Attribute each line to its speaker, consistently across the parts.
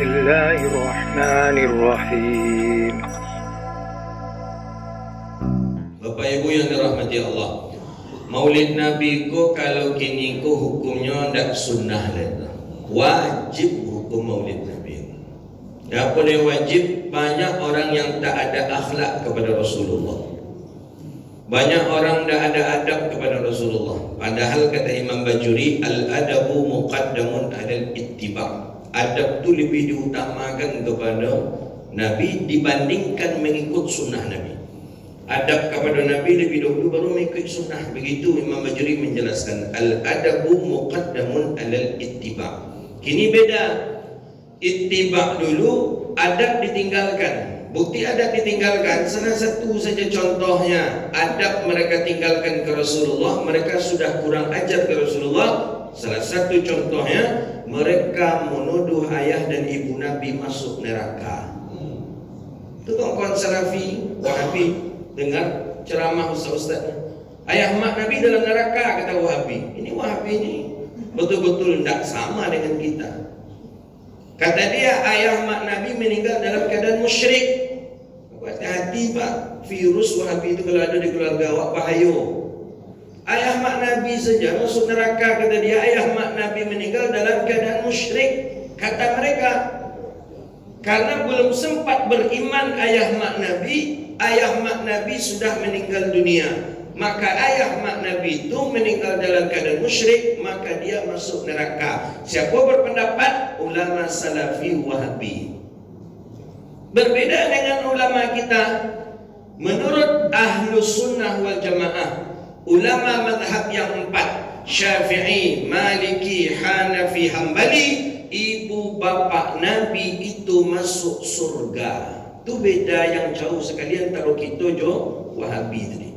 Speaker 1: Bismillahirrahmanirrahim.
Speaker 2: Bapak Ibu yang dirahmati Allah, Maulid Nabi ku kalau kini ku hukumnya ndak sunnah lagi, wajib hukum Maulid Nabi. Ya boleh wajib, banyak orang yang tak ada akhlak kepada Rasulullah. Banyak orang tak ada adab kepada Rasulullah. Padahal kata Imam Bajuri, al-adabu muqaddamun alal ittiba. Adab itu lebih diutamakan kepada Nabi dibandingkan mengikut sunnah Nabi. Adab kepada Nabi lebih dahulu baru mengikut sunnah. Begitu Imam Bajuri menjelaskan, al-adabu muqaddamun alal ittiba. Kini beda, ittiba dulu, adab ditinggalkan. Bukti adab ditinggalkan, salah satu saja contohnya, adab mereka tinggalkan ke Rasulullah, mereka sudah kurang ajar ke Rasulullah. Salah satu contohnya, mereka menuduh ayah dan ibu Nabi masuk neraka. Itu kawan-kawan Salafi, Wahabi, dengar ceramah ustaz-ustaznya, ayah mak Nabi dalam neraka, kata Wahabi. Ini Wahabi ini betul-betul tidak sama dengan kita. Kata dia, ayah mak Nabi meninggal dalam keadaan musyrik. Hati-hati Pak, virus Wahabi itu kalau ada di keluarga awak bahaya. Ayah mak Nabi saja masuk neraka, kata dia, ayah mak Nabi meninggal dalam keadaan musyrik. Kata mereka, karena belum sempat beriman ayah mak Nabi sudah meninggal dunia. Maka ayah mak Nabi itu meninggal dalam keadaan musyrik, maka dia masuk neraka. Siapa berpendapat? Ulama Salafi Wahabi. Berbeda dengan ulama kita. Menurut Ahlus Sunnah wal Jamaah, ulama madhab yang 4, Syafi'i, Maliki, Hanafi, Hambali, ibu bapak Nabi itu masuk surga. Itu beda yang jauh sekali antara kita jo Wahabi tadi.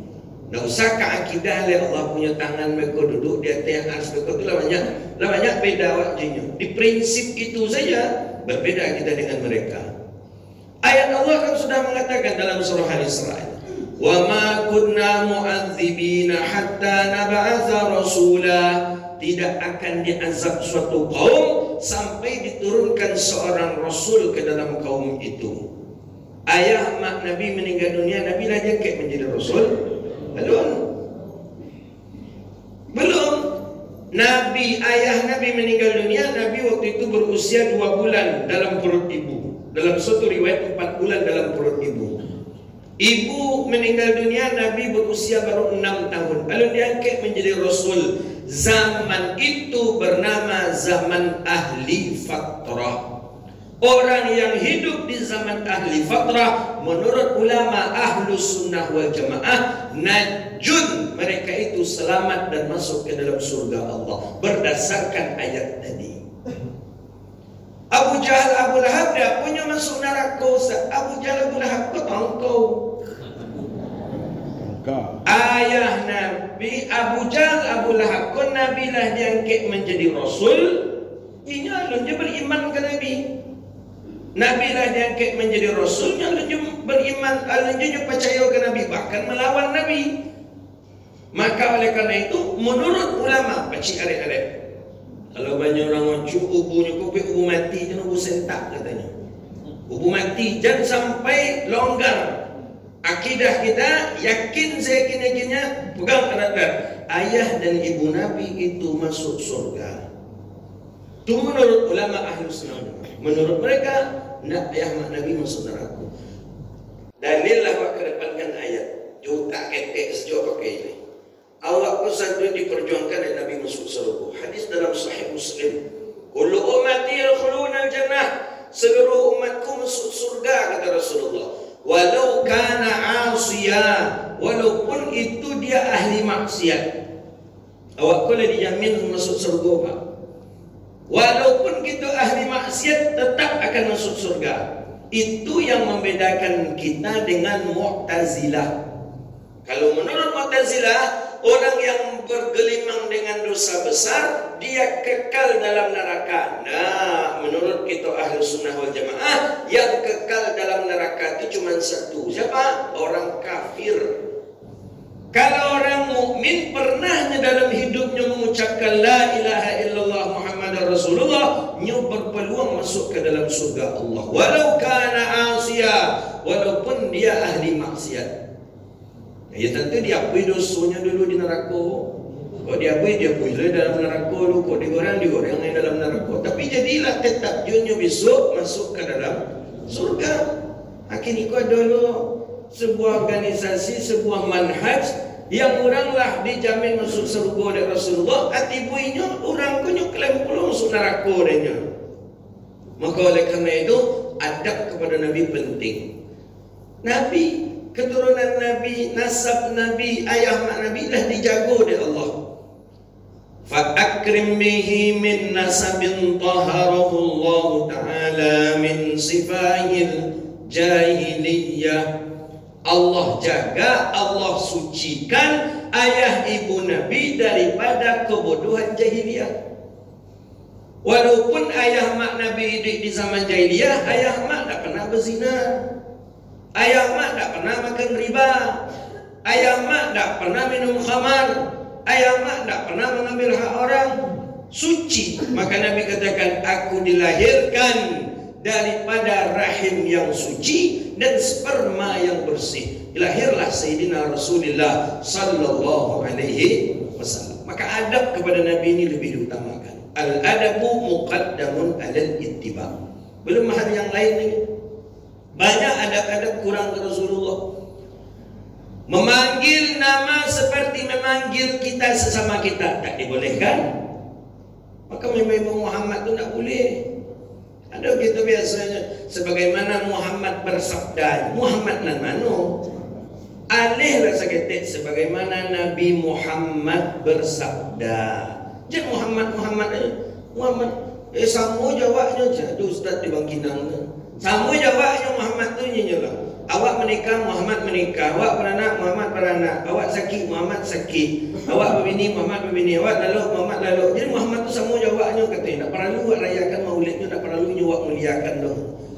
Speaker 2: Tak usah ke akidah oleh Allah punya tangan mereka duduk di atas ars mereka tu lah banyak beda wajahnya. Di prinsip itu saja berbeda kita dengan mereka. Ayat Allah kan sudah mengatakan dalam surah Al-Isra, wa ma kunna mu'adzibina hatta nab'atha rasula. Tidak akan diazab suatu kaum sampai diturunkan seorang rasul ke dalam kaum itu. Ayah mak Nabi meninggal dunia, Nabi dah jangkit menjadi rasul? Belum. Nabi, ayah Nabi meninggal dunia, Nabi waktu itu berusia 2 bulan dalam perut ibu. Dalam suatu riwayat 4 bulan dalam perut ibu. Ibu meninggal dunia, Nabi berusia baru 6 tahun. Lalu diangkat menjadi rasul. Zaman itu bernama zaman ahli fatrah. Orang yang hidup di zaman ahli fatrah, menurut ulama Ahlus Sunnah wal Jamaah, najun, mereka itu selamat dan masuk ke dalam surga Allah berdasarkan ayat tadi. Abu Jahal, Abu Lahab dia punya masuk neraka. Abu Jahal, Abu Lahab kau tangkau. Ayah Nabi Abu Jahal, Abu Lahab kau Nabi lah diangkat menjadi rasul. Ini alun dia beriman ke Nabi. Nabi lah diangkat menjadi rasulnya, alun beriman, alun dia percaya ke Nabi, bahkan melawan Nabi. Maka oleh karena itu menurut ulama pacik arek-arek, kalau banyak orang ngacu ubunya kopi, ubu mati jangan ubu sentak katanya. Ubu mati jangan sampai longgar. Akidah kita yakin seyakin-yakinnya pegang erat-erat. Ayah dan ibu Nabi itu masuk surga. Itu menurut ulama Ahlus Sunnah. Menurut mereka, nak ayah mak Nabi masuk neraka. Dalil lah awak kedepankan ayat. Juga ketek sejauh pakai ini. Awak pun satu diperjuangkan oleh Nabi masuk surga. Hadis dalam Sahih Muslim. Kullu ummati yadkhuluna al-jannah. Seluruh umatku masuk surga, kata Rasulullah. Walau kana asiyah, walaupun itu dia ahli maksiat. Awak boleh dijamin masuk surga, Pak. Walaupun kita ahli maksiat tetap akan masuk surga. Itu yang membedakan kita dengan Mu'tazilah. Kalau menurut Mu'tazilah, orang yang bergelimang dengan dosa besar, dia kekal dalam neraka. Nah, menurut kita ahli sunnah wal jamaah, yang kekal dalam neraka itu cuma satu. Siapa? Orang kafir. Kalau orang mukmin pernah dalam hidupnya mengucapkan la ilaha illallah Muhammadar Rasulullah, nya berpeluang masuk ke dalam surga Allah. Walau kana asiya, walaupun dia ahli maksiat. Ya tentu diakui dosanya dulu di neraka. Kalau diakui dalam neraka dulu. Kalau digoreng yang dalam neraka. Tapi jadilah tetap junyo besok masuk ke dalam surga. Akhirnya kau dulu sebuah organisasi, sebuah manhaj yang oranglah dijamin masuk surga oleh Rasulullah. Hati buinya orang kunyo klaim pula masuk neraka denya. Maka oleh kerana itu adab kepada Nabi penting. Nabi, keturunan Nabi, nasab Nabi, ayah mak Nabi dah dijaga oleh Allah. Fa'akrim bihi min nasabin taharahu Allah Ta'ala min sifahil jahiliyah. Allah jaga, Allah sucikan ayah ibu Nabi daripada kebodohan jahiliyah. Walaupun ayah mak Nabi hidup di zaman jahiliyah, ayah mak tak pernah berzina, ayah mak tak pernah makan riba, ayah mak tak pernah minum khamar, ayah mak tak pernah mengambil hak orang. Suci. Maka Nabi katakan, aku dilahirkan daripada rahim yang suci dan sperma yang bersih. Lahirlah Sayyidina Rasulullah sallallahu alaihi wasallam. Maka adab kepada Nabi ini lebih diutamakan. Al-adabu muqaddamun alal ittiba. Belum hal yang lain ni. Banyak adab-adab kurang ke Rasulullah. Memanggil nama seperti memanggil kita sesama kita tak dibolehkan. Maka memang Muhammad tu tak boleh. Ada kita biasanya sebagaimana Muhammad bersabda, Muhammad nan mano? Alih rasa ketik sebagaimana Nabi Muhammad bersabda. Jangan Muhammad sama jawabnya je. Ada ustaz di Bangkinang tu. Sama jawabnya Muhammad tu nyelah. Awak menikah, Muhammad menikah. Awak beranak, Muhammad beranak. Awak sakit, Muhammad sakit. Awak berbini, Muhammad berbini. Awak lalu, Muhammad lalu. Jadi Muhammad tu sama jawabnya katanya. Tak perlu awak rayakan maulidnya, tak perlu awak muliakan dah.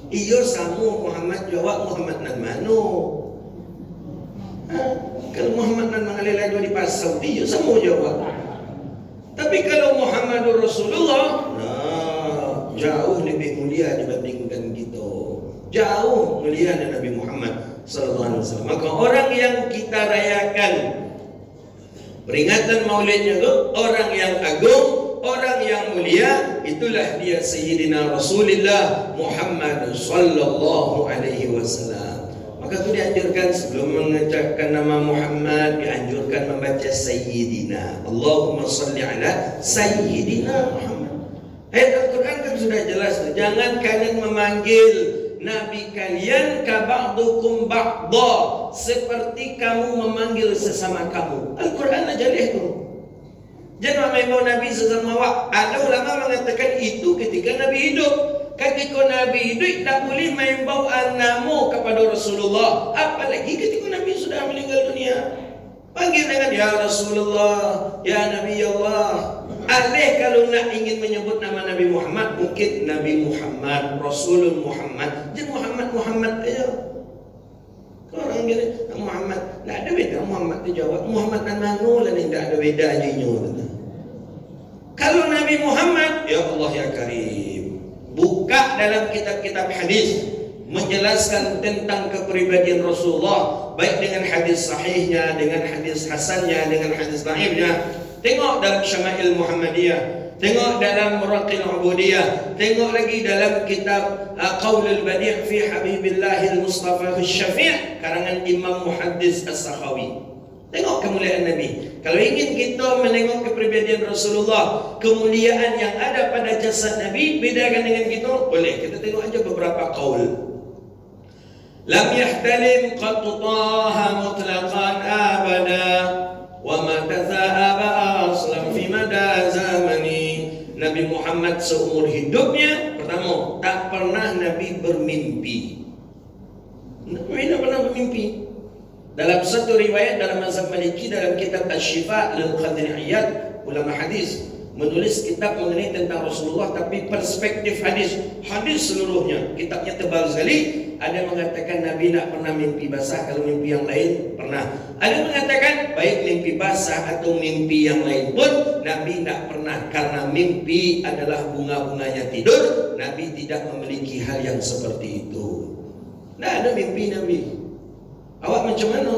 Speaker 2: Iyo sama Muhammad jawab Muhammad nan mano. Kalau Muhammad nan mengalir lagi di pasau dia sama jawab. Tapi kalau Muhammadur Rasulullah, nah, jauh lebih mulia dibandingkan kita. Jauh mulia dari Nabi Muhammad sallallahu alaihi wasallam. Maka orang yang kita rayakan peringatan maulidnya itu orang yang agung, orang yang mulia, itulah dia Sayyidina Rasulullah Muhammad sallallahu alaihi wasallam. Maka itu dianjurkan sebelum mengucapkan nama Muhammad, dianjurkan membaca Sayyidina. Allahumma salli ala Sayyidina Muhammad. Ayat Al-Quran kan sudah jelas. Jangan kalian memanggil Nabi kalian ka ba'dukum ba'da, seperti kamu memanggil sesama kamu. Al-Quran ajalih itu. Jangan memang Nabi sesama awak. Ada ulama mengatakan itu ketika Nabi hidup. Ketika Nabi hidup tak boleh main bawa nama kepada Rasulullah. Apalagi ketika Nabi sudah meninggal dunia. Panggil dengan ya Rasulullah, ya Nabi Allah. Alih kalau nak ingin menyebut nama Nabi Muhammad, mungkin Nabi Muhammad, Rasulul Muhammad. Jadi Muhammad aja. Kalau orang gini, Muhammad, tak ada beda. Muhammad tu jawab, Muhammad dan Manu lah ni, tak ada beda aja. Kalau Nabi Muhammad, ya Allah ya Karim, buka dalam kitab-kitab hadis menjelaskan tentang kepribadian Rasulullah, baik dengan hadis sahihnya, dengan hadis hasannya, dengan hadis dhaifnya. Tengok dalam Syama'il Muhammadiyah, tengok dalam Muraqil Ubudiyah, tengok lagi dalam kitab Qaulul Badi' fi Habibillah Al-Mustafa Al-Syafi' karangan Imam Muhaddis As-Sakhawi. Tengok kemuliaan Nabi. Kalau ingin kita menengok kepribadian Rasulullah, kemuliaan yang ada pada jasad Nabi, bedakan dengan kita, boleh. Kita tengok aja beberapa qaul. Lam yahtalim qattu taha mutlaqan abada wa ma tatha'aba aslam fi mada zamani. Nabi Muhammad seumur hidupnya, pertama, tak pernah Nabi bermimpi. Nabi tak pernah bermimpi. Dalam satu riwayat dalam mazhab Maliki, dalam kitab Asy-Syifa lil Qadri Iyad, ulama hadis menulis kitab mengenai tentang Rasulullah, tapi perspektif hadis seluruhnya. Kitabnya tebal sekali. Ada mengatakan Nabi tak pernah mimpi basah, kalau mimpi yang lain pernah. Ada mengatakan baik mimpi basah atau mimpi yang lain pun Nabi tak pernah, karena mimpi adalah bunga-bunganya tidur. Nabi tidak memiliki hal yang seperti itu. Tak ada mimpi Nabi. Awak macam mana?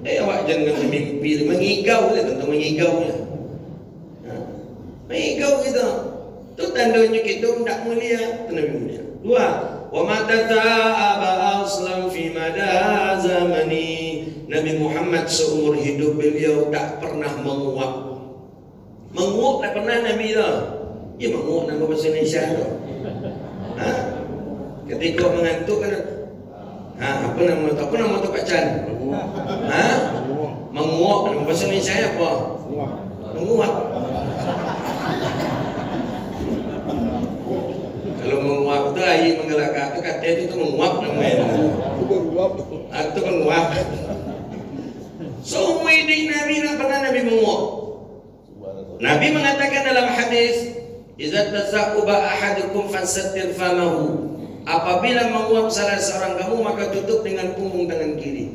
Speaker 2: Awak jangan mimpi, mengigau je tentang mengigaunya. Mengigau kita. Itu tandanya kita tak mulia, Nabi mulia. Dua, wa ma tata'aba aslam fi mada zamani. Nabi Muhammad seumur hidup beliau tak pernah menguap. Menguap tak pernah Nabi dah. Ya menguap nama bahasa Indonesia tu. Ketika mengantuk kan, apa nama tu Pak Chan? Menguap nama bahasa Indonesia apa? Menguap. Kalau menguap tu air menggelakkan tu kata itu menguap namanya. Itu menguap. Semua ini Nabi tak pernah Nabi menguap. Nabi mengatakan dalam hadis, "Idza tasaqaba ahadukum fasattir famahu." Apabila menguap salah seorang kamu, maka tutup dengan punggung tangan kiri.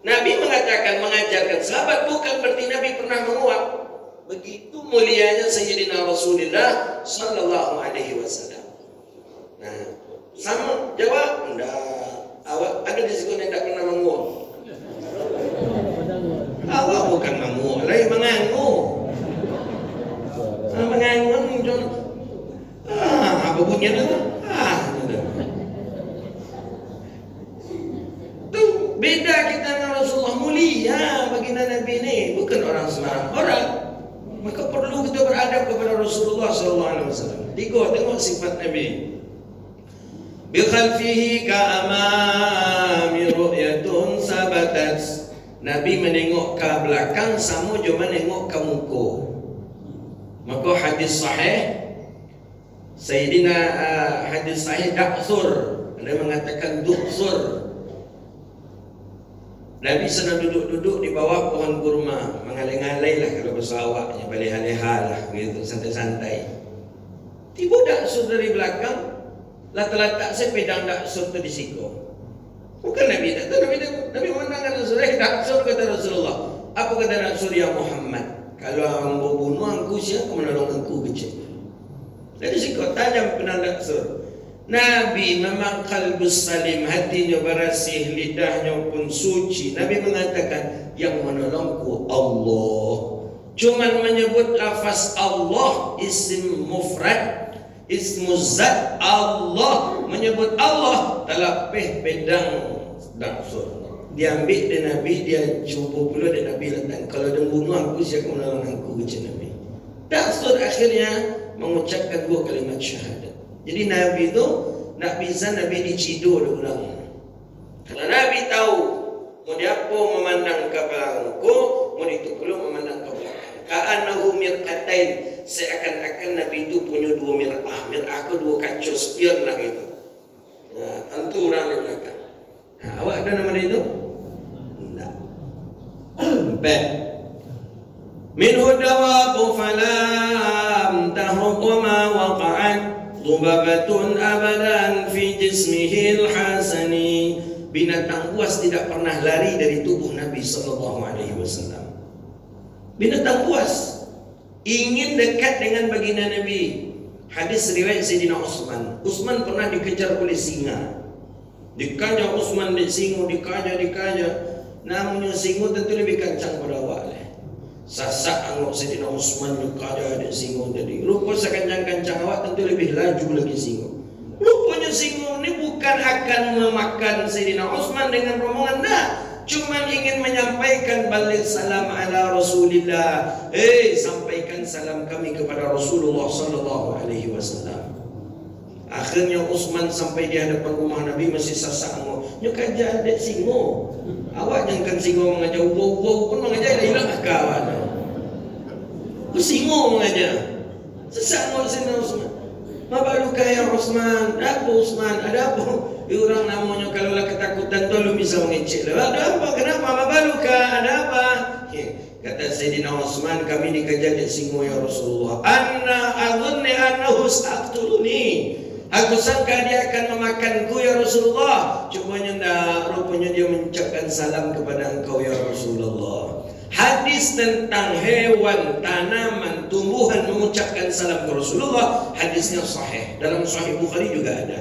Speaker 2: Nabi mengatakan, mengajarkan sahabat, bukan berarti Nabi pernah menguap. Begitu mulianya Sayyidina Rasulullah sallallahu alaihi wasallam. Nah, sama jawab, enggak. Awak ada di sini yang tak pernah menguap. Awak bukan menguap, lain mengangu. Mengangu, apa bunyinya tu? Tu beda kita dengan Rasulullah, mulia baginda Nabi ni, bukan orang sembarang orang. Maka perlu kita beradab kepada Rasulullah SAW. Tiga, tengok sifat Nabi. Bi khalfihi ka amami ru'yatun sabatat. Nabi menengok ke belakang sama je menengok ke muka. Maka hadis sahih Sayyidina hadis sahih daksur, ada mengatakan duksur. Nabi senang duduk-duduk di bawah pohon kurma, mengalai-ngalai lah kalau bahasa awaknya, balih-leha lah gitu, santai-santai. Tiba daksur dari belakang, letak sepedang daksur tu di siku. Bukan Nabi tak tahu, Nabi memandangkan Rasulullah, daksur kata Rasulullah. Apa kata daksur? Ya Muhammad, kalau hamba bunuh aku, siapa menolong aku kecil? Dari situ tajam penanda daksur. Nabi memang qalbus salim, hatinya bersih, lidahnya pun suci. Nabi mengatakan yang menolongku Allah. Cuman menyebut lafaz Allah, isim mufrad, ismuz zat Allah, menyebut Allah talapih pedang daksur. Dia ambil dari Nabi, dia cuba pula dari Nabi letak. Kalau dia bunuh aku, siapa menolong aku kecil Nabi. Daksur akhirnya mengucapkan dua kalimat syahadat. Jadi Nabi itu nak bisa Nabi diciduk orang. Kalau Nabi tahu mau diapa memandang ke belakangku, mau itu perlu memandang ke belakang. Ka'annahu mirqatain, seakan-akan Nabi itu punya dua mir'ah. Mir'ah ke dua kaca spion lah gitu. Nah, tentu orang di belakang. Nah, awak ada nama dia itu? Tidak. Baik. Minhu dawabu falam tahrub wa ma waqa'at dhubabatun abadan fi jismihil hasani. Binatang buas tidak pernah lari dari tubuh Nabi SAW. Binatang buas ingin dekat dengan baginda Nabi. Hadis riwayat Sayyidina Utsman. Utsman pernah dikejar oleh singa. Dikaja Utsman di singa, dikaja. Namanya singa tentu lebih kencang pada awak. Sasak angok Sayyidina Utsman dikaja di singa tadi. Rupa sekencang-kencang awak tentu lebih laju lagi singa. Rupanya singa ini bukan akan memakan Sayyidina Utsman dengan rombongan, dah. Cuma ingin menyampaikan balik salam ala Rasulillah. Sampaikan salam kami kepada Rasulullah sallallahu alaihi wasallam. Akhirnya Utsman sampai di hadapan rumah Nabi masih sasak angok. Nyo kaja adik singa. Awak jangan singa mengajar wow pun mengajar dah hilang akal awak. Singa mengajar. Sesak angok Sayyidina Utsman. Mabaluka ya Utsman, apa Utsman? Ada apa? Orang namanya kalau lah ketakutan tu lu bisa mengecek. Ada apa? Kenapa? Mabaluka? Ada apa? Kata Sayyidina Utsman, kami dikejar di Singo ya Rasulullah. Anna adhunni annahu sa'aqtuluni. Aku sangka dia akan memakanku ya Rasulullah. Cumanya enggak, rupanya dia mengucapkan salam kepada engkau ya Rasulullah. Hadis tentang hewan, tanaman, tumbuhan mengucapkan salam ke Rasulullah, hadisnya sahih. Dalam Sahih Bukhari juga ada.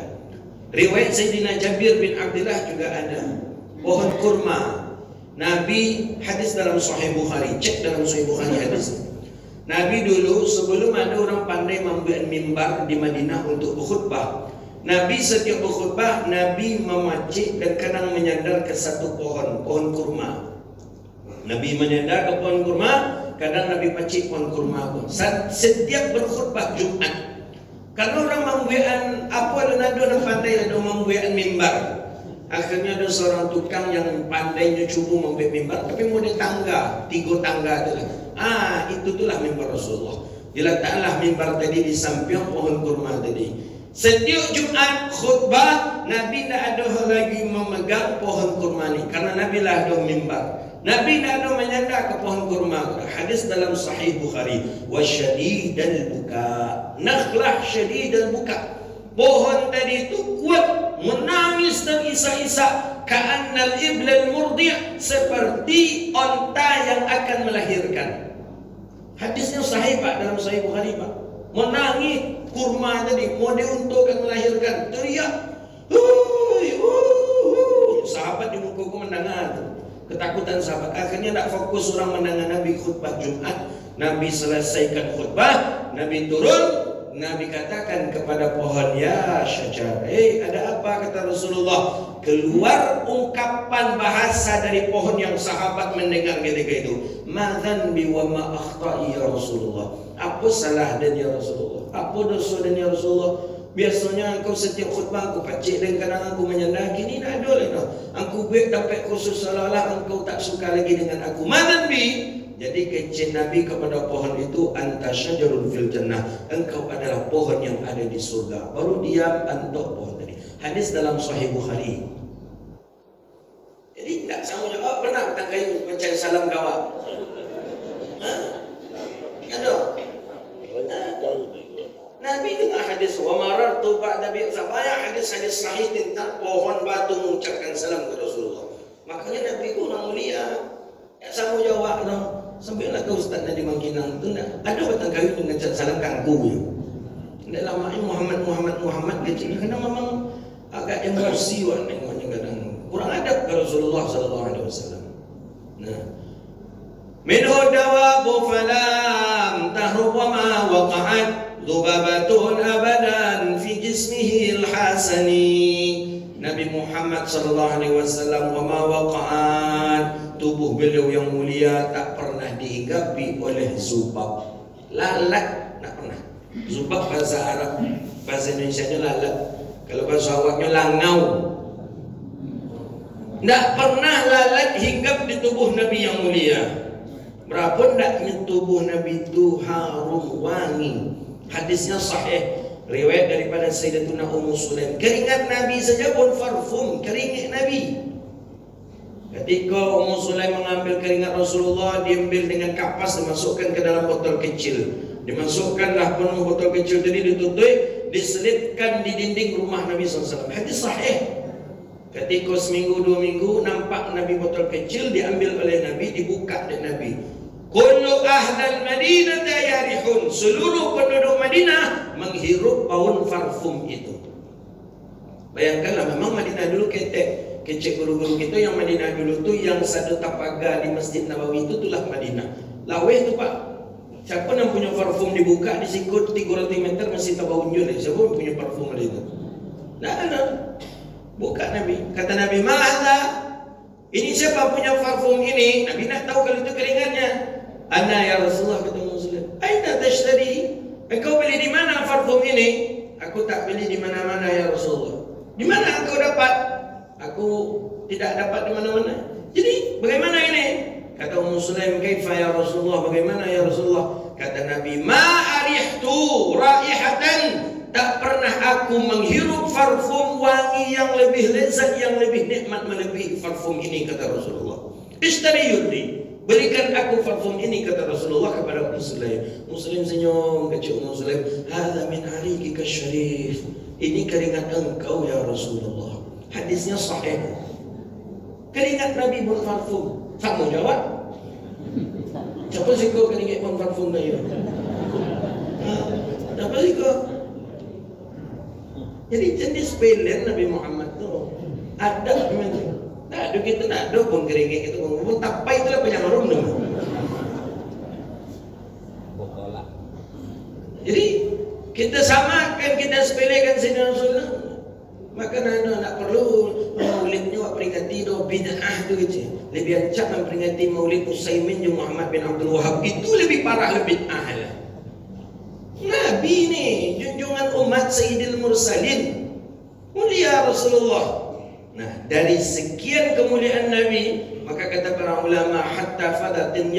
Speaker 2: Riwayat Sayyidina Jabir bin Abdullah juga ada. Pohon kurma, Nabi, hadis dalam Sahih Bukhari, cek dalam Sahih Bukhari hadis. Nabi dulu sebelum ada orang pandai membuat mimbar di Madinah untuk berkhutbah, Nabi setiap berkhutbah, Nabi memacik dan kadang menyandar ke satu pohon kurma. Nabi menyandar ke pohon kurma, kadang Nabi pacik pohon kurma pun. Setiap berkhutbah Jumat, kalau orang membuat apa ada orang pandai ada membuat mimbar. Akhirnya ada seorang tukang yang pandainya cuba membuat mimbar, tapi model tangga, 3 tangga tu lah. Itulah mimbar Rasulullah. Diletaklah mimbar tadi di samping pohon kurma tadi. Setiap Jumat khutbah, Nabi tidak ada lagi memegang pohon kurma ni, karena Nabi lah ada mimbar. Nabi tidak ada menyandar ke pohon kurma. Hadis dalam Sahih Bukhari. Wa syadidal buka, nakhlah syadidal buka. Pohon tadi itu kuat, menangis dan isak-isak. Ka'annal iblal murdi', seperti onta yang akan melahirkan. Hadisnya sahih Pak, dalam Sahih Bukhari Pak. Menangis kurma tadi, mau untuk akan melahirkan, teriak. Sahabat di muka mendengar, ketakutan sahabat. Akhirnya tak fokus orang mendengar Nabi khutbah Jumat. Nabi selesaikan khutbah, Nabi turun. Nabi katakan kepada pohon, ya syajar, ada apa? Kata Rasulullah. Keluar ungkapan bahasa dari pohon yang sahabat mendengar ketika itu. Madzan bi wa ma akhta'i ya Rasulullah. Apa salah dan ya Rasulullah? Apa dosa dan ya Rasulullah? Biasanya engkau setiap khutbah aku pacik dan kadang aku menyandar. Kini tak ada lagi. Aku buat dapat khusus seolah-olah engkau tak suka lagi dengan aku. Madzan bi. Jadi kecil Nabi kepada pohon itu, anta syajarun fil jannah, engkau adalah pohon yang ada di surga. Baru diam antuk pohon tadi. Hadis dalam Sahih Bukhari. Jadi tak sama jawab, pernah tangkai macam salam kawan. Ada. Nabi dengar hadis wa marartu ba'da bi sabaya, hadis-hadis sahih tentang pohon batu mengucapkan salam ke Rasulullah. Makanya Nabi itu orang mulia. Tak sama jawab dong. Sampailah ke Ustaz Nadi Mangkinang tu nak ada batang kayu dengan salam kangku ya. Tidak lama ini Muhammad kecil kerana memang agak emosi wak nengoknya kadang kurang adab ke Rasulullah sallallahu alaihi wasallam. Nah, minhu dawabu falam tahrub wa ma waqa'at dhubabatun abadan fi jismihi al-hasani. Nabi Muhammad sallallahu alaihi wasallam wa ma waqa'at, tubuh beliau yang mulia tak pernah dihinggapi oleh zubab. Lalat tak pernah. Zubab bahasa Arab, bahasa Indonesianya lalat. Kalau bahasa Arabnya langau. Tak pernah lalat hinggap di tubuh Nabi yang mulia. Berapa ndaknya tubuh Nabi itu harum wangi. Hadisnya sahih. Riwayat daripada Sayyidatuna Ummu Sulaim. Keringat Nabi saja pun parfum, keringat Nabi. Ketika Ummu Sulaim mengambil keringat Rasulullah, diambil dengan kapas, dimasukkan ke dalam botol kecil. Dimasukkanlah penuh botol kecil tadi, ditutup, diselipkan di dinding rumah Nabi SAW. Hadis sahih. Ketika seminggu 2 minggu nampak Nabi botol kecil diambil oleh Nabi, dibuka oleh Nabi. Kullu ahlal Madinah yarihun, seluruh penduduk Madinah menghirup bau parfum itu. Bayangkanlah, memang Madinah dulu ketek. Kecik guru-guru kita yang Madinah dulu tu, yang satu tapaga di Masjid Nabawi itu itulah Madinah. Laweh tu Pak. Siapa yang punya parfum dibuka disikut 300 meter masih tak bau unjul. Siapa yang punya parfum ada itu? Tak ada. Buka Nabi. Kata Nabi, "Ma'adha? Ini siapa punya parfum ini?" Nabi nak tahu kalau itu keringatnya. "Ana ya Rasulullah," kata Muslim. "Aina tashtari?" Engkau beli di mana parfum ini? Aku tak beli di mana-mana ya Rasulullah. Di mana engkau dapat? Aku tidak dapat di mana-mana. Jadi bagaimana ini? Kata Muslim, "Kaifa ya Rasulullah?" Bagaimana ya Rasulullah? Kata Nabi, "Ma arihtu raihatan." Tak pernah aku menghirup parfum wangi yang lebih lezat, yang lebih nikmat melebihi parfum ini, kata Rasulullah. Ishtari yurdi. berikan aku parfum ini, kata Rasulullah kepada Ummu Sulaim. Ummu Sulaim senyum, kata Ummu Sulaim, hadza min ariqika syarif, ini keringat engkau ya Rasulullah. Hadisnya sahih. Keringat Nabi buat parfum. Tak mau jawab. Siapa sih kau keringat buat parfum dia? Siapa sih kau? Jadi jenis pilihan Nabi Muhammad tu ada memang tu. Tak ada kita nak ada pun keringat kita pun tapai itulah banyak harum nama. Jadi kita samakan, kita sepelekan Sayyidina Rasulullah. Maka nak perlu maulidnya awak peringati do bid'ah tu je. Lebih acak memperingati maulid Utsaimin dan Muhammad bin Abdul Wahab, itu lebih parah, lebih bid'ah lah. Nabi ni junjungan umat Sayyidil Mursalin, mulia Rasulullah. Nah, dari sekian kemuliaan Nabi, maka kata para ulama, hatta fadatil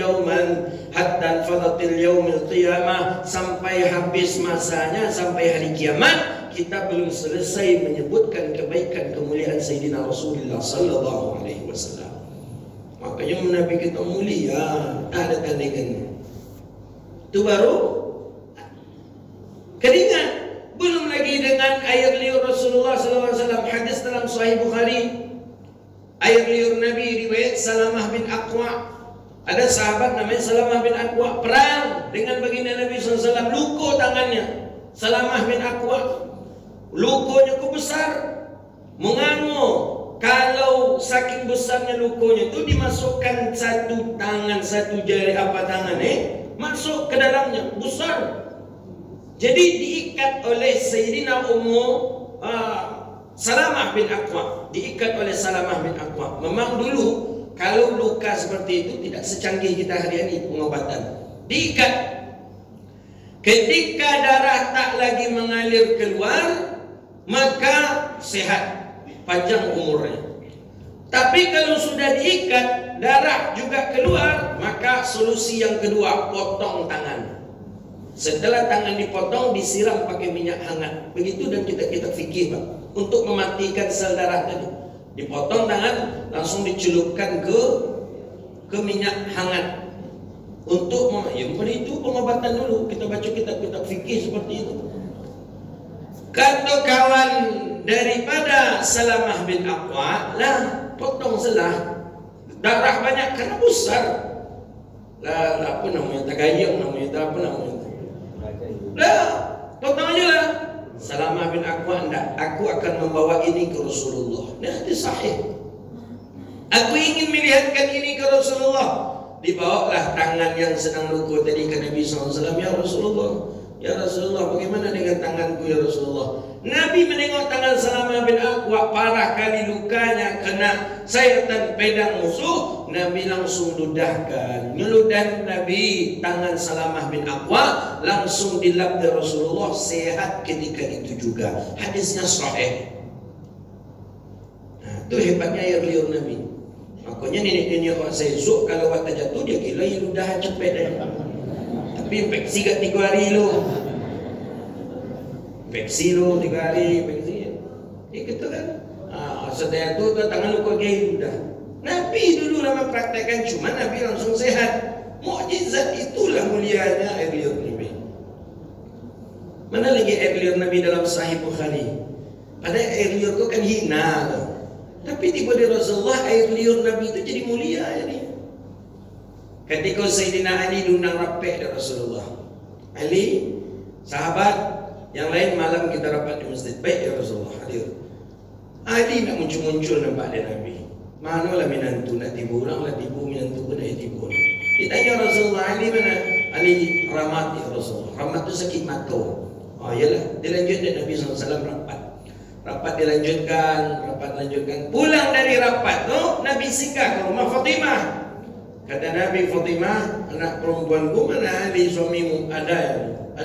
Speaker 2: yaumil qiyamah, sampai habis masanya, sampai hari kiamat, kita belum selesai menyebutkan kebaikan kemuliaan Sayyidina Rasulullah sallallahu alaihi wasallam. Makanya Nabi kita mulia, tak ada tandingannya. Itu baru keringat. Belum lagi dengan air liur Rasulullah SAW. Hadis dalam Sahih Bukhari, air liur Nabi riwayat Salamah bin Aqwa. Ada sahabat namanya Salamah bin Aqwa, perang dengan baginda Nabi SAW, luka tangannya. Salamah bin Aqwa, lukanya ku besar, mengangur. Kalau saking besarnya lukanya itu, dimasukkan satu tangan, satu jari apa tangan masuk ke dalamnya, besar. Jadi diikat oleh Sayyidina Salamah bin Aqwa, diikat oleh Salamah bin Aqwa. Memang dulu kalau luka seperti itu tidak secanggih kita hari ini pengobatan. Diikat. Ketika darah tak lagi mengalir keluar, maka sehat, panjang umurnya. Tapi kalau sudah diikat, darah juga keluar, maka solusi yang kedua, potong tangan. Setelah tangan dipotong, disiram pakai minyak hangat. Begitu dan kita fikir, Pak, untuk mematikan sel darah tadi. Dipotong tangan, langsung dicelupkan ke minyak hangat. Untuk itu pengobatan dulu. Kita baca kitab-kitab fikih seperti itu. Kata kawan daripada Salamah bin Aqwa, lah potong selah, darah banyak karena besar. Lah apa namanya? Tagayang namanya, apa namanya? Lah, potong aja lah. Salamah bin Aqwa, enggak, aku akan membawa ini ke Rasulullah. Ini hadis sahih. Aku ingin melihatkan ini ke Rasulullah. Dibawalah tangan yang sedang luka tadi ke Nabi SAW. Ya Rasulullah, bagaimana dengan tanganku ya Rasulullah? Nabi menengok tangan Salamah bin Aqwa, parah kali lukanya, kena sayatan pedang musuh. Nabi langsung ludahkan. Nyeludah Nabi tangan Salamah bin Aqwa, langsung dilap dari Rasulullah, sehat ketika itu juga. Hadisnya sahih. Nah, itu hebatnya air liur Nabi. Makanya nenek-nenek orang saya zuk, kalau waktu jatuh dia kira ludah cepet Tapi infeksi kat 3 hari lu. Infeksi lu 3 hari, infeksi. Gitu kan. Setelah itu tangan lu kau gaya ludah. Nabi dulu lama praktekkan, cuma Nabi langsung sehat. Mukjizat itulah mulianya air liur Nabi. Mana lagi air liur Nabi dalam Sahih Bukhari? Padahal air liur itu kan hina. Tapi tiba di Rasulullah, air liur Nabi itu jadi mulia ini. Ketika Sayyidina Ali diundang rapat dari Rasulullah, Ali, sahabat yang lain malam kita rapat di masjid. Baik ya Rasulullah, hadir. Ali nak muncul-muncul nampak dia Nabi. Manalah minantu nak tibu orang, lah tibu minantu pun nak tibu. Ditanya Rasulullah, Ali mana? Ali ramat ya Rasulullah. Ramat tu sakit mata. Yalah, dia lanjut dan Nabi SAW rapat. Rapat dilanjutkan, pulang dari rapat tu, Nabi singgah ke rumah Fatimah. Kata Nabi, Fatimah, anak perempuanku mana Ali suamimu? Ada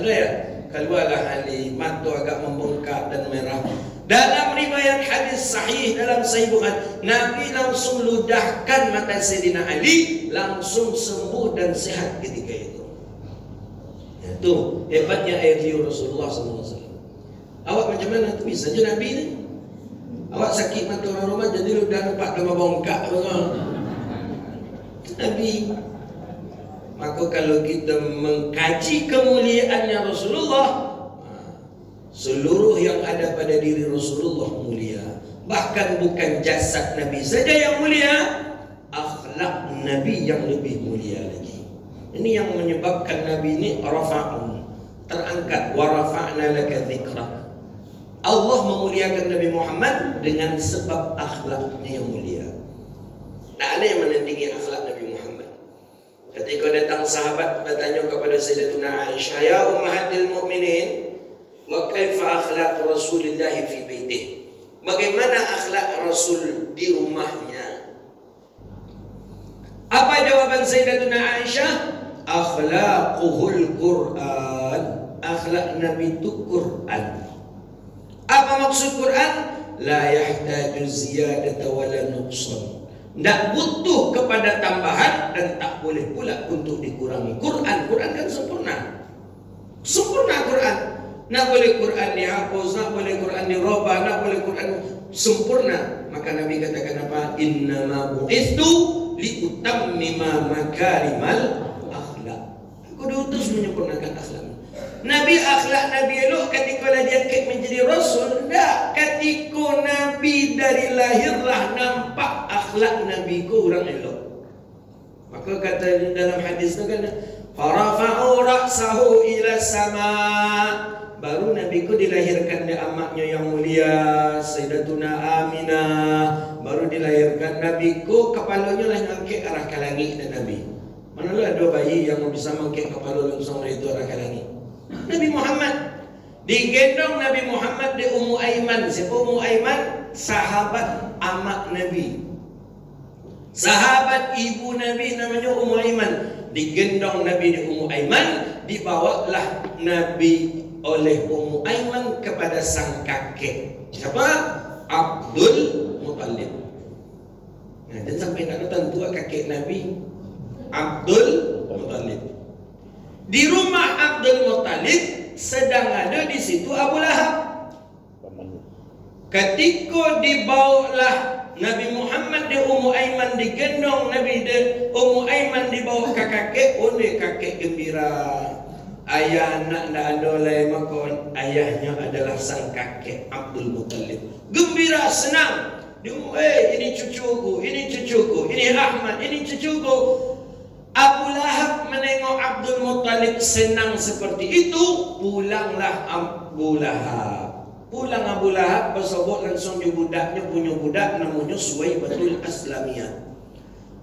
Speaker 2: ya? Keluarlah Ali, mata agak membengkak dan merah. Dalam riwayat hadis sahih dalam Sahih Bukhari, Nabi langsung ludahkan mata Sayyidina Ali, langsung sembuh dan sehat ketika itu. Itu hebatnya air liur Rasulullah SAW. Awak macam mana tu bisa je Nabi ni? Awak sakit mata orang rumah jadi ludah nampak gambar bongkak. Nabi. Maka kalau kita mengkaji kemuliaannya Rasulullah, seluruh yang ada pada diri Rasulullah mulia. Bahkan bukan jasad Nabi saja yang mulia, akhlak Nabi yang lebih mulia lagi. Ini yang menyebabkan Nabi ini rafa'un, terangkat. Wa rafa'na laka dzikrak. Allah memuliakan Nabi Muhammad dengan sebab akhlaknya yang mulia. Tak ada yang menandingi akhlak Nabi Muhammad. Ketika datang sahabat bertanya kepada Sayyidatuna Aisyah, ya ummahatil mu'minin, wa kaifa akhlaq Rasulullah fi baitih? Bagaimana akhlak Rasul di rumahnya? Apa jawaban Sayyidatuna Aisyah? Akhlaquhul Quran. Akhlak Nabi itu Quran. Apa maksud Quran? La yahtaju ziyadata wala nuqsan. Tak butuh kepada tambahan dan tak boleh pula untuk dikurangi. Quran kan sempurna. Sempurna Quran. Nak boleh Quran dihapus, nak boleh Quran dirubah, nak boleh Quran sempurna. Maka Nabi katakan apa? Innama bu'istu liutammima makarimal akhlak. Aku diutus menyempurnakan akhlak. Nabi akhlak Nabi elok ketika diangkat menjadi Rasul. Tak, ketika Nabi dari lahirlah nampak akhlak Nabi ku orang elok. Maka kata dalam hadis tu kan, farafa'u ra'sahu ila sama. Baru Nabi ku dilahirkan dari amaknya yang mulia Sayyidatuna Aminah. Baru dilahirkan Nabi ku, kepalanya lah ngangkat arah ke langit dan Nabi. Manalah ada bayi yang bisa mengangkat kepala langsung itu arah ke langit? Nabi Muhammad. Digendong Nabi Muhammad di Ummu Aiman. Siapa Ummu Aiman? Sahabat amak Nabi, sahabat ibu Nabi, namanya Ummu Aiman. Digendong Nabi di Ummu Aiman. Dibawalah Nabi oleh Ummu Aiman kepada sang kakek. Siapa? Abdul Muttalib. Nah, dan sampai nak tentu kakek Nabi Abdul Muttalib. Di rumah Abdul Muttalib sedang ada di situ Abu Lahab. Ketika dibawalah Nabi Muhammad di Ummu Aiman, digendong Nabi di Ummu Aiman, dibawa ke kakek. Oleh kakek gembira. Ayah anak dah ada lain, maka ayahnya adalah sang kakek Abdul Muttalib. Gembira, senang. Dia, ini cucuku, ini cucuku, ini Ahmad, ini cucuku. Abu Lahab menengok Abdul Muttalib senang seperti itu, pulanglah Abu Lahab. Pulang Abu Lahab bersobok langsung di budaknya, punya budak namanya Suwaibatul Aslamiyah.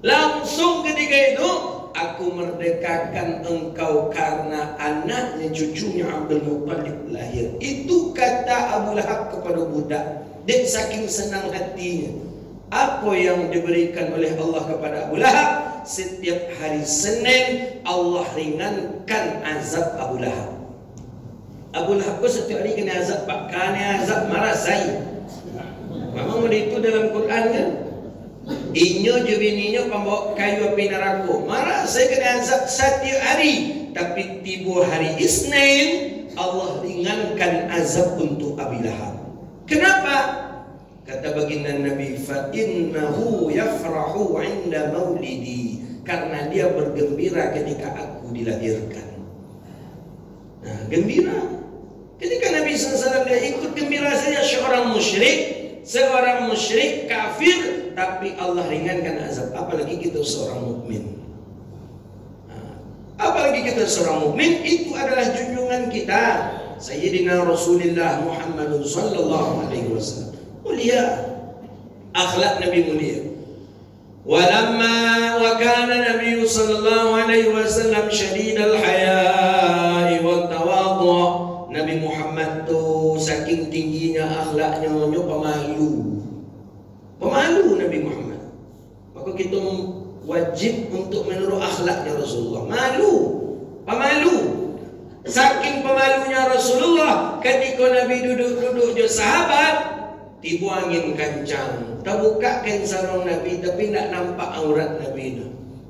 Speaker 2: Langsung ketika itu, aku merdekakan engkau karena anaknya, cucunya Abdul Muttalib lahir. Itu kata Abu Lahab kepada budak. Dia saking senang hatinya. Apa yang diberikan oleh Allah kepada Abu Lahab? Setiap hari Senin Allah ringankan azab Abu Lahab. Abu Lahab pun setiap hari kena azab, Pak. Kena azab marah saya. Memang itu dalam Quran kan? Inyo je bininya pembawa kayu api neraka. Marah saya kena azab setiap hari. Tapi tiba hari Isnin Allah ringankan azab untuk Abu Lahab. Kenapa? Kata baginda Nabi, fa innahu yafrahu 'inda maulidi, karena dia bergembira ketika aku dilahirkan. Nah, gembira. Ketika Nabi SAW dia ikut gembira saja seorang musyrik kafir, tapi Allah ringankan azab. Apalagi kita seorang mukmin. Apalagi kita seorang mukmin, itu adalah junjungan kita Sayyidina Rasulullah Muhammad sallallahu alaihi wasallam. Mulia, akhlak Nabi mulia. Walamma wa kana Nabi sallallahu alaihi wasallam syadidal haya'i wat tawadhu. Nabi Muhammad tu saking tingginya akhlaknya, pemalu. Pemalu Nabi Muhammad. Maka kita wajib untuk meniru akhlaknya Rasulullah. Malu, pemalu. Saking pemalunya Rasulullah, ketika Nabi duduk-duduk je sahabat, tiba angin kancang, terbuka kain sarung Nabi, tapi tak nampak aurat Nabi.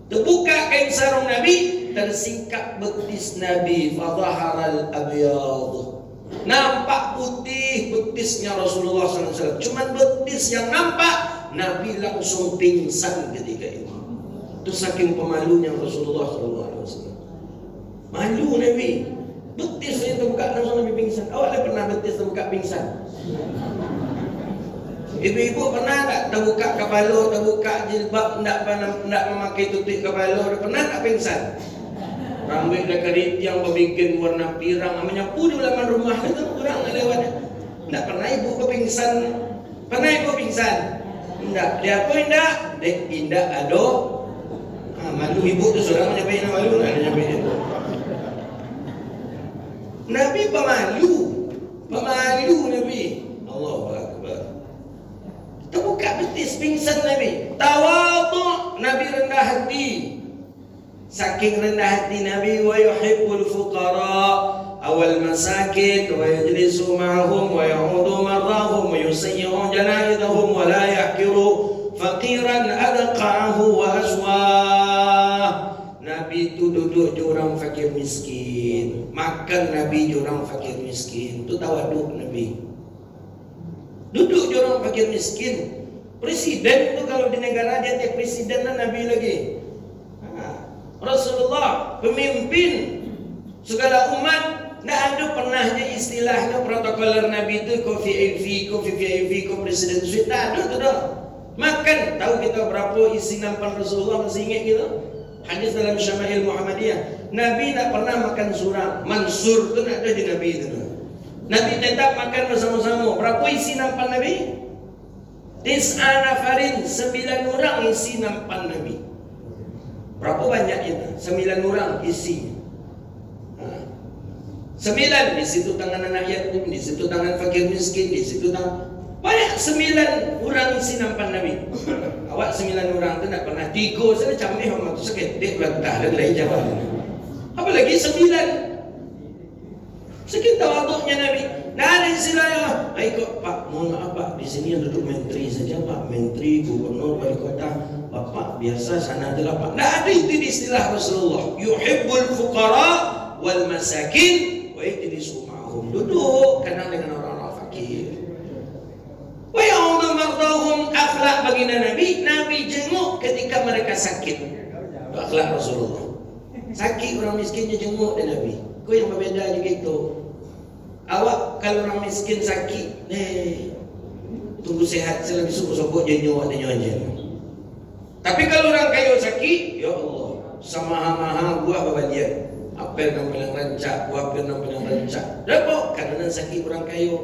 Speaker 2: Terbuka kain sarung Nabi, tersingkap betis Nabi, fadhaharal abyad. Nampak putih betisnya Rasulullah SAW. Cuma betis yang nampak, Nabi langsung pingsan ketika itu. Itu saking pemalunya Rasulullah SAW. Malu Nabi. Betis yang terbuka langsung Nabi pingsan. Awak dah pernah betis terbuka pingsan? Ibu-ibu pernah tak terbuka kepala, terbuka jilbab, tak memakai tutup kepala? Pernah tak pingsan? Rambut dah keriting berbikin warna pirang, menyapu di halaman rumah itu kurang lewat. Tak pernah ibu kepingsan? Pernah ibu pingsan? Tak. Dia apa indah? Dek indah ado. Malu ibu tu seorang menyampaikan malu lah menyampaikan itu. Nabi pemalu Nabi. Allahu Akbar. Terbuka betis pingsan Nabi. Tawadhu, Nabi rendah hati. Saking rendah hati Nabi, wa yuhibbul fuqara awal masakin wa yajlisu ma'ahum wa ya'udu marrahum wa yusayyiru janaizahum wa la yahkiru faqiran adqa'ahu wa aswah. Nabi itu duduk di orang fakir miskin, makan Nabi di orang fakir miskin. Itu tawaduk Nabi. Duduk di orang fakir miskin. Presiden itu kalau di negara dia tiap presiden lah Nabi lagi. Rasulullah pemimpin segala umat. Tidak ada pernahnya istilahnya protokoler Nabi itu ko VIP, ko presiden suite. Tak ada tu dah. Makan. Tahu kita berapa isi nampan Rasulullah? Masih ingat kita? Hadis dalam Syama'il Muhammadiyah. Nabi tak pernah makan surah. Mansur tu tak ada di Nabi itu. Nabi tetap makan bersama-sama. Berapa isi nampan Nabi? Tis'a nafarin, 9 orang isi nampan Nabi. Berapa banyak itu? 9 orang isi. 9 di situ tangan anak yatim, di situ tangan fakir miskin, di situ tangan banyak 9 orang isi nampan Nabi. Awak 9 orang tu nak pernah 3 saja camih orang tu sakit dek bantah dan lain jawab. Apalagi 9. Sakit tawaduknya Nabi. Nah ada istilahnya. Ikut Pak, mohon maaf Pak, di sini yang duduk menteri saja Pak, menteri, gubernur, wali kota. Bapak biasa sana adalah Pak. Nah ada itu di istilah Rasulullah. Yuhibbul fuqara wal masakin wa yajlisu ma'ahum. Duduk kenal dengan orang-orang fakir. Wa ya'udu mardahum. Akhlak baginda Nabi. Nabi jenguk ketika mereka sakit. Itu akhlak Rasulullah. Sakit orang miskinnya jenguk dan Nabi. Kau yang berbeza juga itu. Awak kalau orang miskin sakit, tunggu sehat selagi subuh-subuh jenguk aja. Tapi kalau orang kaya sakit, ya Allah, sama-sama buah babadian. Apel nang bilang rancak, buah apel nang bilang rancak. Dapat karena sakit orang kaya.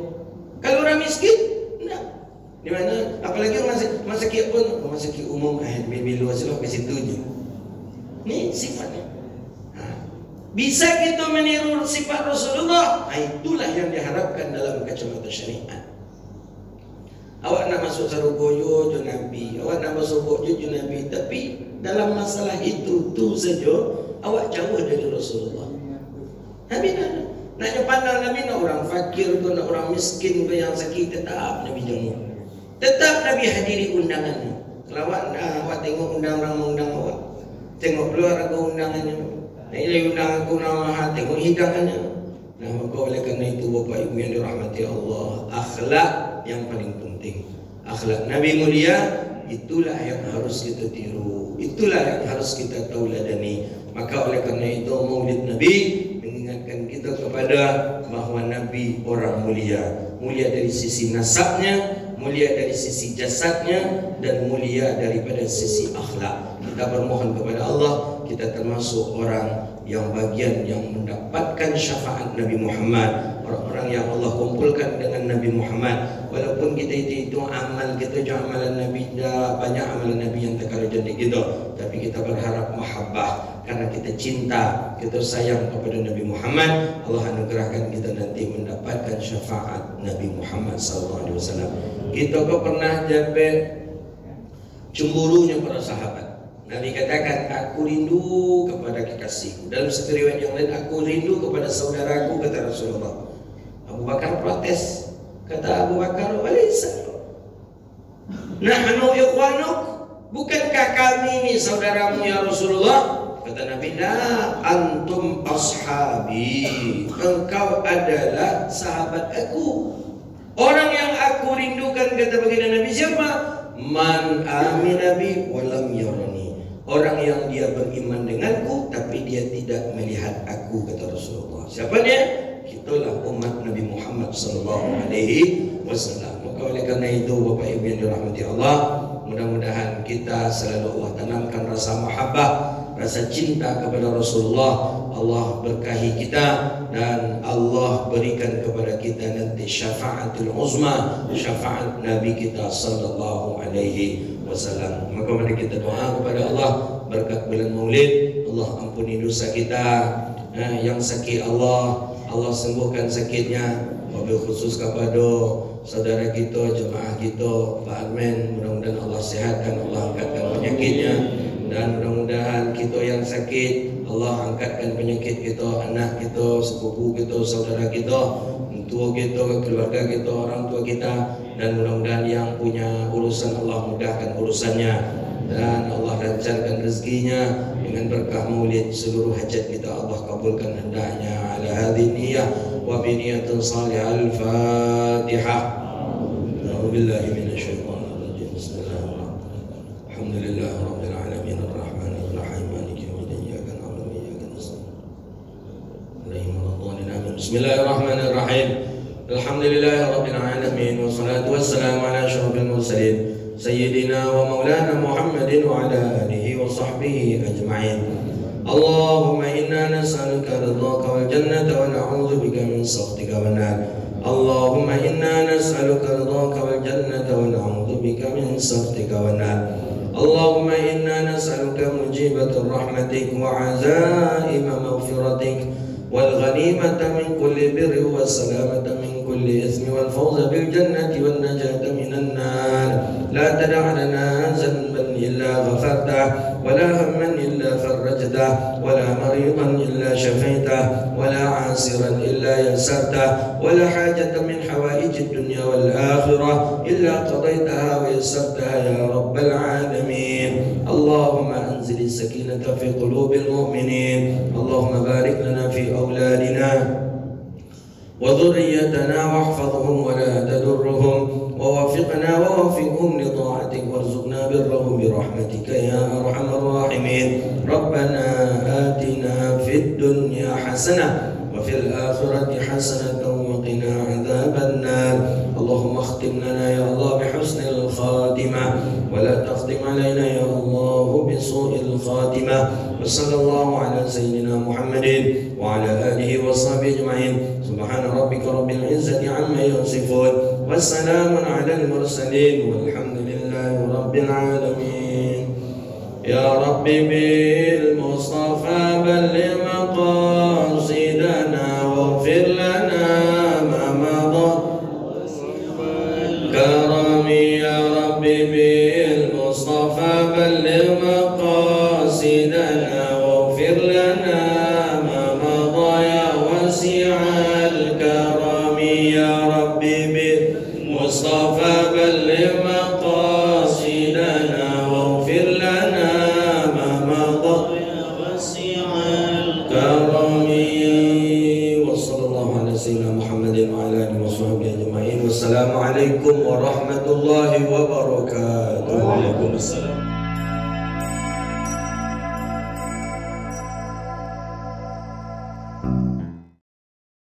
Speaker 2: Kalau orang miskin, enggak. Di mana? Apalagi orang sakit pun, rumah sakit umum, baby luar selalu ke situ je. Ini sifatnya. Bisa kita meniru sifat Rasulullah. Itulah yang diharapkan dalam kacamata syariat. Awak nak masuk sarugoyo je Nabi, awak nak masuk bojo je Nabi, tapi dalam masalah itu tu saja awak jauh dari Rasulullah. Nabi nak pandang Nabi nak orang fakir ke, nak orang miskin ke yang sakit, tetap Nabi jenguk. Tetap Nabi hadiri undangannya. Kalau awak tengok undang orang mengundang awak, tengok keluarga undangannya. Ini undang aku nama tengok hidangannya. Nah maka oleh kerana itu Bapak Ibu yang dirahmati Allah, akhlak yang paling penting. Akhlak Nabi mulia itulah yang harus kita tiru, itulah yang harus kita tauladani. Maka oleh kerana itu Maulid Nabi mengingatkan kita kepada bahawa Nabi orang mulia. Mulia dari sisi nasabnya, mulia dari sisi jasadnya, dan mulia daripada sisi akhlak. Kita bermohon kepada Allah, kita termasuk orang yang bagian yang mendapatkan syafaat Nabi Muhammad, orang-orang yang Allah kumpulkan dengan Nabi Muhammad. Walaupun kita itu amal kita je amalan Nabi, dah banyak amalan Nabi yang terkala jadi kita, tapi kita berharap mahabbah karena kita cinta, kita sayang kepada Nabi Muhammad. Allah anugerahkan kita nanti mendapatkan syafaat Nabi Muhammad SAW. Kita kau pernah dapat cemburunya para sahabat. Nabi katakan, aku rindu kepada kekasihku. Dalam satu riwayat yang lain, aku rindu kepada saudaraku, kata Rasulullah. Abu Bakar protes. Kata Abu Bakar, walaysa nahnu ikhwanuk, bukankah kami ini saudaramu ya Rasulullah? Kata Nabi, la antum ashabi, engkau adalah sahabat aku. Orang yang aku rindukan, kata baginda Nabi, siapa? Man amina bi walam yarani, orang yang dia beriman denganku tapi dia tidak melihat aku, kata Rasulullah. Siapa dia? Itulah umat Nabi Muhammad sallallahu alaihi wasallam. Maka oleh karena itu Bapak Ibu yang dirahmati Allah, mudah-mudahan kita selalu Allah tanamkan rasa mahabbah, rasa cinta kepada Rasulullah. Allah berkahi kita dan Allah berikan kepada kita nanti syafaatul uzma, syafaat Nabi kita sallallahu alaihi wasallam. Maka mari kita doa kepada Allah berkat bulan Maulid. Allah ampuni dosa kita, yang sakit Allah sembuhkan sakitnya. Wabil khusus kepada saudara kita, jemaah kita, Pak Armen, mudah-mudahan Allah sihatkan, Allah angkatkan penyakitnya. Dan mudah-mudahan kita yang sakit, Allah angkatkan penyakit kita, anak kita, sepupu kita, saudara kita, tua kita, keluarga kita, orang tua kita. Dan mudah-mudahan yang punya urusan Allah mudahkan urusannya, dan Allah lancarkan rezekinya dengan berkah Maulid. Seluruh hajat kita Allah kabulkan hendaknya. Ala hadhihi niyyah wa bi niyatin salihah. Al-Fatihah. A'udzu billahi minasyaitonir rajim. Bismillahirrahmanirrahim. Alhamdulillahirabbil alamin arrahmanir rahim maliki yaumiddin iyyaka na'budu wa iyyaka nasta'in. Bismillahirrahmanirrahim. Alhamdulillahirabbil alamin wassalatu wassalamu ala asyrafil mursalin sayyidina wa maulana Muhammadin wa ala alihi wa sahbihi ajma'in. Allahumma inna nas'aluka ridhaka wal jannata wa na'udzu bika min sakhatika wan nar. Allahumma inna nas'aluka ridhaka wal jannata wa na'udzu bika min sakhatika wan nar. Allahumma inna nas'aluka mujibatir rahmatik wa 'azaima maghfiratik wal ghanimata min kulli birri was salamata min kulli ithmi wal fawza bil jannati wan najata minan nar. La tada' lana dhanban illa ghafartah wa la hamman illa farajtah wa la maridan illa shafaitah wa la 'asiran illa yassartah wa la hajatan min hawaijid dunya wal akhirah illa qadaitaha wa yassartaha ya rabbal alamin. Allahumma anzil as-sakinata fi qulubil mu'minin. Allahumma barik lana fi أولادنا وذريتنا واحفظهم ولا تدرهم ووفقنا ووفقهم لطاعتك وارزقنا برهم برحمتك يا أرحم الراحمين. ربنا آتنا في الدنيا حسنة وفي الآخرة حسنة وقنا عذاب النار. اللهم اختم لنا يا الله بحسن الخاتمة ولا تختم علينا يا الله بسوء الخاتمة. وصلى الله على سيدنا محمد وعلى آله وصحبه أجمعين. سبحان ربك رب العزة عما يصفون والسلام على المرسلين والحمد لله رب العالمين. يا رب بالمصطفى بلغ مقاصدنا واغفر لنا ما مضى كرمي. يا رب بالمصطفى بلغ مقاصدنا واغفر لنا ما مضى يا واسع الكرم. يا رب بالمصطفى بلغ مقاصدنا واغفر لنا ما مضى يا واسع الكرم. وصلى الله على سيدنا محمد وعلى اله وصحبه اجمعين. والسلام عليكم ورحمة الله وبركاته. وعليكم السلام.